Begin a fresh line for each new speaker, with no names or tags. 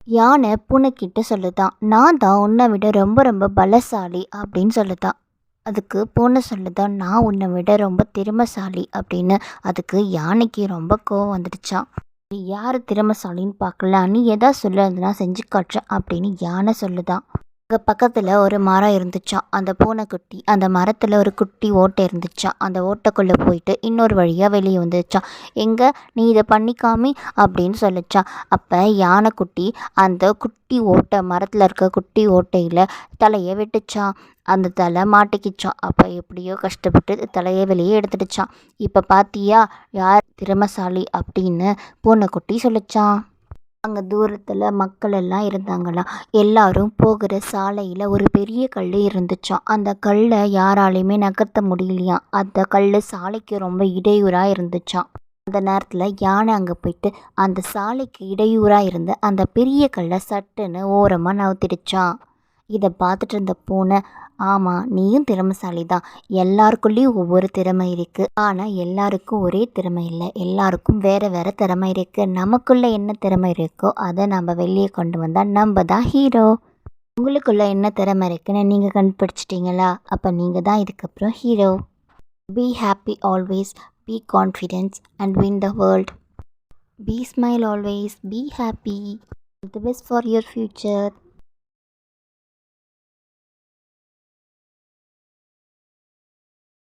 யானை பூனைக்கிட்ட சொல்லுதான், நான் தான் உன்னை விட ரொம்ப ரொம்ப பலசாலி அப்படின்னு சொல்லுதான். அதுக்கு பூனை சொல்லுதான், நான் உன்னை விட ரொம்ப திறமைசாலி அப்படின்னு. அதுக்கு யானைக்கு ரொம்ப கோவம் வந்துடுச்சான். நீ யார் திறமைசாலின்னு பார்க்கலாம், நீ எதா சொல்லு அதை நான் செஞ்சு காட்டுறேன் அப்படின்னு யானை சொல்லுதான். அங்கே பக்கத்தில் ஒரு மரம் இருந்துச்சாம். அந்த பூனைக்குட்டி அந்த மரத்தில் ஒரு குட்டி ஓட்டை இருந்துச்சாம். அந்த ஓட்டைக்குள்ளே போயிட்டு இன்னொரு வழியாக வெளியே வந்துச்சான். எங்கே நீ இதை பண்ணிக்காமி அப்படின்னு சொல்லிச்சான். அப்போ யானைக்குட்டி அந்த குட்டி ஓட்டை மரத்தில் இருக்க குட்டி ஓட்டையில் தலையை வெட்டுச்சான். அந்த தலை மாட்டிக்கிச்சான். அப்போ எப்படியோ கஷ்டப்பட்டு தலையை வெளியே எடுத்துடுச்சான். இப்போ பார்த்தியா யார் திறமைசாலி அப்படின்னு பூனைக்குட்டி சொல்லிச்சான். அங்கே தூரத்தில் மக்கள் எல்லாம் இருந்தாங்களாம். எல்லாரும் போகிற சாலையில் ஒரு பெரிய கல் இருந்துச்சாம். அந்த கல்லை யாராலையுமே நகர்த்த முடியலையாம். அந்த கல் சாலைக்கு ரொம்ப இடையூறாக இருந்துச்சாம். அந்த நேரத்தில் யானை அங்கே போயிட்டு அந்த சாலைக்கு இடையூறாக இருந்த அந்த பெரிய கல்லை சட்டுன்னு ஓரமாக நவுத்திடுச்சான். இதை பார்த்துட்டு இருந்த பூனை, ஆமாம் நீயும் திறமைசாலி தான், எல்லாருக்குள்ளேயும் ஒவ்வொரு திறமை இருக்குது, ஆனால் எல்லாருக்கும் ஒரே திறமை இல்லை, எல்லாருக்கும் வேறு வேறு திறமை இருக்குது, நமக்குள்ளே என்ன திறமை இருக்கோ அதை நம்ம வெளியே கொண்டு வந்தால் நம்ம தான் ஹீரோ. உங்களுக்குள்ள என்ன திறமை இருக்குன்னு நீங்கள் கண்டுபிடிச்சிட்டிங்களா? அப்போ நீங்கள் தான் இதுக்கப்புறம் hero. Be happy always, be confidence and win the world. Be smile always, be happy. All the best for your future.